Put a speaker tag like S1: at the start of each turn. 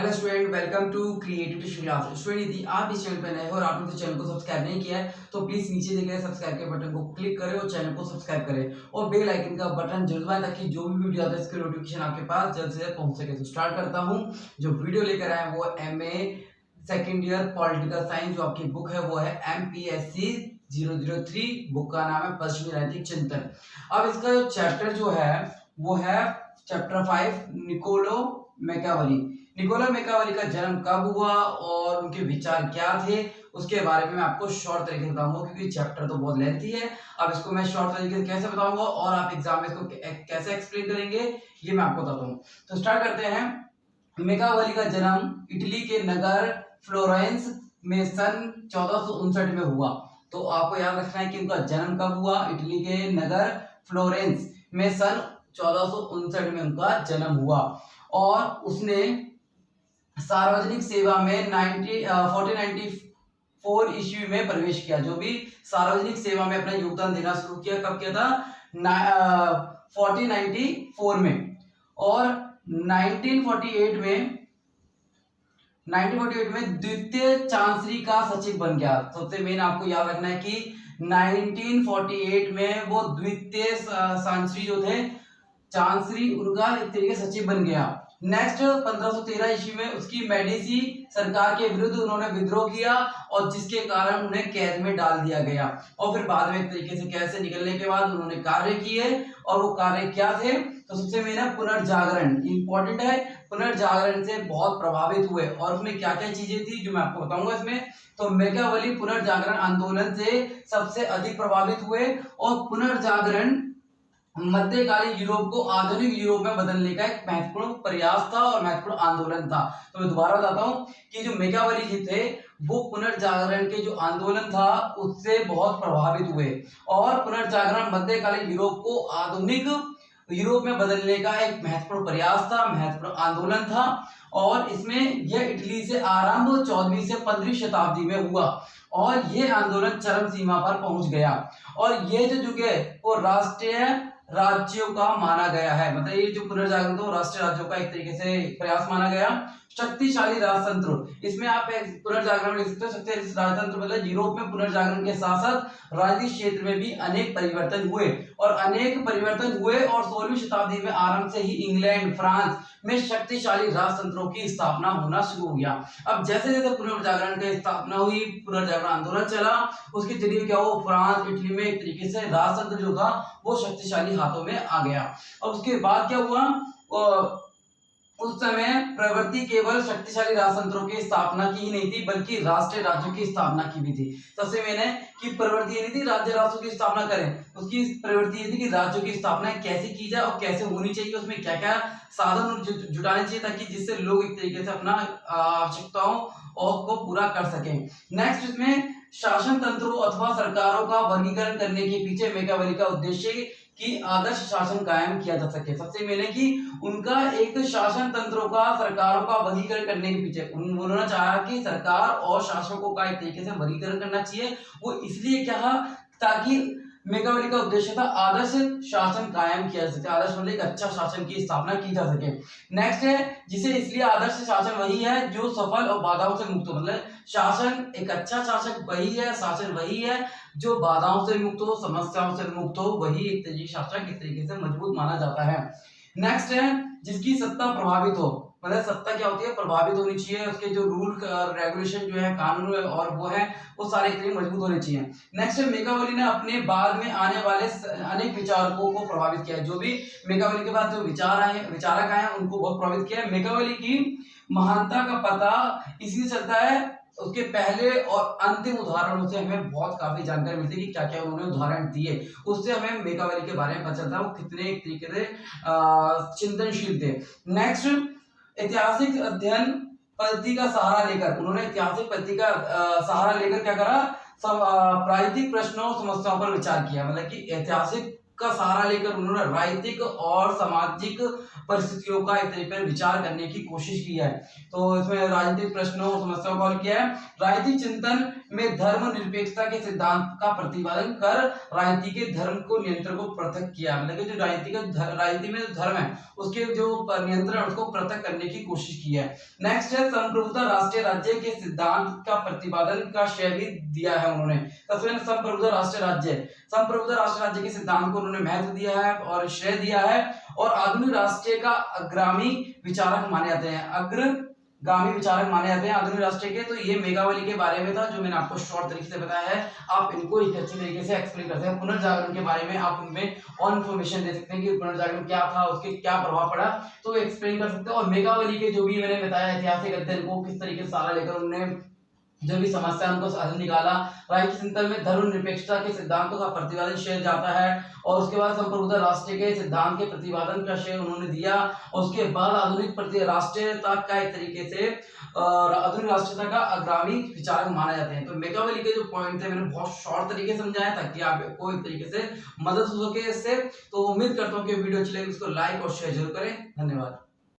S1: Hello student, welcome to creativity class. Student यदि आप इस चैनल पर नए हो और आपने तो चैनल को सब्सक्राइब नहीं किया है तो प्लीज नीचे दिए गए सब्सक्राइब के बटन को क्लिक करें और चैनल को सब्सक्राइब करें और बेल आइकन का बटन जरूर दबाएं ताकि जो भी वीडियो आता है इसकी नोटिफिकेशन आपके पास जल्द से जल्द पहुंच सके। तो स्टार्ट करता हूं। जो वीडियो लेकर आए वो MA second year political science, जो आपकी बुक है वो है MPSC 003। बुक का नाम है पश्चिमी राजनीतिक चिंतन। अब इसका जो चैप्टर जो है वो है chapter 5, Niccolo Machiavelli. Niccolo Machiavelli का जन्म कब हुआ और उनके विचार क्या थे उसके बारे में मैं आपको शॉर्ट तरीके से बताऊंगा, क्योंकि चैप्टर तो बहुत लेंथी है। अब इसको मैं शॉर्ट तरीके से कैसे बताऊंगा और आप एग्जाम में इसको कैसे एक्सप्लेन करेंगे ये मैं आपको बताता हूँ। तो स्टार्ट करते हैं। मैकियावेली का जन्म इटली के नगर फ्लोरेंस में सन 1459 में हुआ। तो आपको याद रखना है कि उनका जन्म कब हुआ। इटली के नगर फ्लोरेंस में सन 1459 में उनका जन्म हुआ और उसने सार्वजनिक सेवा में 1494 ईस्वी में प्रवेश किया। जो भी सार्वजनिक सेवा में अपना योगदान देना शुरू किया, कब किया था? 1494 में। और 1948 में द्वितीय चांसरी का सचिव बन गया। सबसे मेन आपको याद रखना है कि 1948 में वो द्वितीय चांसरी जो थे, चांसरी उनका एक तरीके सचिव बन गया। नेक्स्ट 1513 ईस्वी में उसकी मेडिसी सरकार के विरुद्ध उन्होंने विद्रोह किया और जिसके कारण उन्हें कैद में डाल दिया गया। और फिर बाद में एक तरीके से कैद से निकलने के बाद उन्होंने कार्य किए और वो कार्य क्या थे? तो सबसे मेन है पुनर्जागरण, इंपॉर्टेंट है। पुनर्जागरण से बहुत प्रभावित हुए और उसमें क्या क्या चीजें थी जो मैं आपको बताऊंगा इसमें। तो मैकियावेली पुनर्जागरण आंदोलन से सबसे अधिक प्रभावित हुए और पुनर्जागरण मध्यकालीन यूरोप को आधुनिक यूरोप में बदलने का एक महत्वपूर्ण प्रयास था और महत्वपूर्ण आंदोलन था। तो मैं दोबारा बताता हूं कि जो मैकियावेली जी थे वो पुनर्जागरण के जो आंदोलन था उससे बहुत प्रभावित हुए और पुनर्जागरण मध्यकालीन यूरोप को आधुनिक यूरोप में बदलने का एक महत्वपूर्ण प्रयास था, महत्वपूर्ण आंदोलन था। और इसमें यह इटली से आरंभ 14वीं से 15वीं शताब्दी में हुआ और यह आंदोलन चरम सीमा पर पहुंच गया। और ये जो युग है वो राष्ट्रीय राज्यों का माना गया है। मतलब ये जो पुनर्जागरण था राष्ट्रीय राज्यों का एक तरीके से प्रयास माना गया। शक्तिशाली राजतंत्र, इसमें आप एक पुनर्जागरण लिख सकते हो। शक्तिशाली राजतंत्र मतलब यूरोप में पुनर्जागरण के साथ साथ राजनीतिक क्षेत्र में भी अनेक परिवर्तन हुए और 16वीं शताब्दी में आरंभ से ही इंग्लैंड, फ्रांस में शक्तिशाली राजतंत्रों की स्थापना होना शुरू हो गया। अब जैसे जैसे पुनर्जागरण की स्थापना हुई, पुनर्जागरण आंदोलन चला, उसके जरिए क्या हुआ? फ्रांस, इटली में एक तरीके से राजतंत्र जो था वो शक्तिशाली हाथों में आ गया। और उसके बाद क्या हुआ? उस समय प्रवृत्ति केवल शक्तिशाली राजतंत्रों की स्थापना की ही नहीं थी बल्कि राष्ट्रीय राज्यों की स्थापना की भी थी। सबसे मेन है कि प्रवृत्ति ये नहीं थी राज्य राष्ट्रों की स्थापना करें, उसकी प्रवृत्ति ये थी कि राज्यों की स्थापना कैसे की जाए और कैसे होनी चाहिए, उसमें क्या क्या साधन जुटाने चाहिए ताकि जिससे लोग एक तरीके से अपना आवश्यकताओं को पूरा कर सकें। नेक्स्ट इसमें शासन तंत्रों अथवा सरकारों का वर्गीकरण करने के पीछे मैकियावेली का उद्देश्य कि आदर्श शासन कायम किया जा सके। सबसे मेन है कि उनका एक शासन तंत्रों का, सरकारों का वर्गीकरण करने के पीछे उन्होंने चाहा कि सरकार और शासकों का एक तरीके से वर्गीकरण करना चाहिए। वो इसलिए कहा ताकि मैकियावेली का उद्देश्य था आदर्श शासन कायम किया जा सके। आदर्श मतलब एक अच्छा शासन की स्थापना की जा सके। नेक्स्ट है जिसे इसलिए आदर्श शासन वही है जो सफल और बाधाओं से मुक्त हो। मतलब शासन, एक अच्छा शासक वही है, शासन वही है जो बाधाओं से मुक्त हो, समस्याओं से मुक्त हो, वही एक तरीके शासक इस तरीके से मजबूत माना जाता है। नेक्स्ट है जिसकी सत्ता प्रभावित हो। मतलब सत्ता क्या होती है? प्रभावित होनी चाहिए, उसके जो रूल रेगुलेशन जो है, कानून और वो है वो सारे एक तरीके मजबूत होने चाहिए। नेक्स्ट है मैकियावेली ने अपने बाद में आने वाले अनेक विचारकों को प्रभावित किया। जो भी मैकियावेली के बाद जो विचारक आए उनको बहुत प्रभावित किया। मैकियावेली की महानता का पता इसलिए चलता है उसके पहले और अंतिम उदाहरणों से हमें बहुत काफी जानकारी मिलती है कि क्या क्या उन्होंने उदाहरण दिए, उससे हमें मैकियावेली के बारे में पता चलता है वो कितने एक तरीके से चिंतनशील थे। नेक्स्ट ऐतिहासिक अध्ययन पद्धति का सहारा लेकर, उन्होंने ऐतिहासिक पद्धति का सहारा लेकर क्या करा? प्रायिकता प्रश्नों और समस्याओं पर विचार किया। मतलब कि ऐतिहासिक का सहारा लेकर उन्होंने राजनीतिक और सामाजिक परिस्थितियों का एक तरीके से विचार करने की कोशिश की है। तो इसमें राजनीतिक प्रश्नों और समस्याओं का हल किया है। राजनीतिक चिंतन में धर्मनिरपेक्षता के सिद्धांत का प्रतिपादन कर राजनीति के धर्म को नियंत्रण को पृथक किया। मतलब कि जो राजनीति में जो धर्म है उसके जो नियंत्रण उसको पृथक करने की कोशिश की है। नेक्स्ट है संप्रभुता राष्ट्रीय राज्य के सिद्धांत का प्रतिपादन का श्रेय भी दिया है उन्होंने। सबसे संप्रभुता राष्ट्रीय राज्य के सिद्धांत को उन्होंने महत्व दिया है और श्रेय दिया है और आधुनिक राष्ट्रीय का अग्रगामी विचारक माने जाते हैं। आधुनिक राष्ट्र के। तो ये मेघावली के बारे में था जो मैंने आपको शॉर्ट तरीके से बताया है। आप इनको एक अच्छी तरीके से एक्सप्लेन कर सकते हैं। पुनर्जागरण के बारे में आप उनमें और इन्फॉर्मेशन दे सकते हैं कि पुनर्जागरण क्या था, उसके क्या प्रभाव पड़ा, तो एक्सप्लेन कर सकते हैं। और मेघावली के जो भी मैंने बताया ऐतिहासिक अध्ययन को किस तरीके से सारा लेकर उन्होंने जो भी समस्या उनको हल निकाला। राजनीति चिंतन में धर्मनिरपेक्षता के सिद्धांतों का प्रतिपादन श्रेय जाता है और उसके बाद संप्रभुता राष्ट्र के सिद्धांत के प्रतिपादन का श्रेय उन्होंने दिया और उसके बाद आधुनिक राष्ट्रीयता का एक तरीके से आधुनिक राष्ट्रीयता का अग्रगामी विचारक माना जाते हैं। तो मेघावली के जो पॉइंट थे मैंने बहुत शॉर्ट तरीके से समझाया ताकि आपको एक तरीके से मदद हो सके इससे। तो उम्मीद करता हूँ कि वीडियो अच्छी लगी, उसको लाइक और शेयर जरूर करें। धन्यवाद।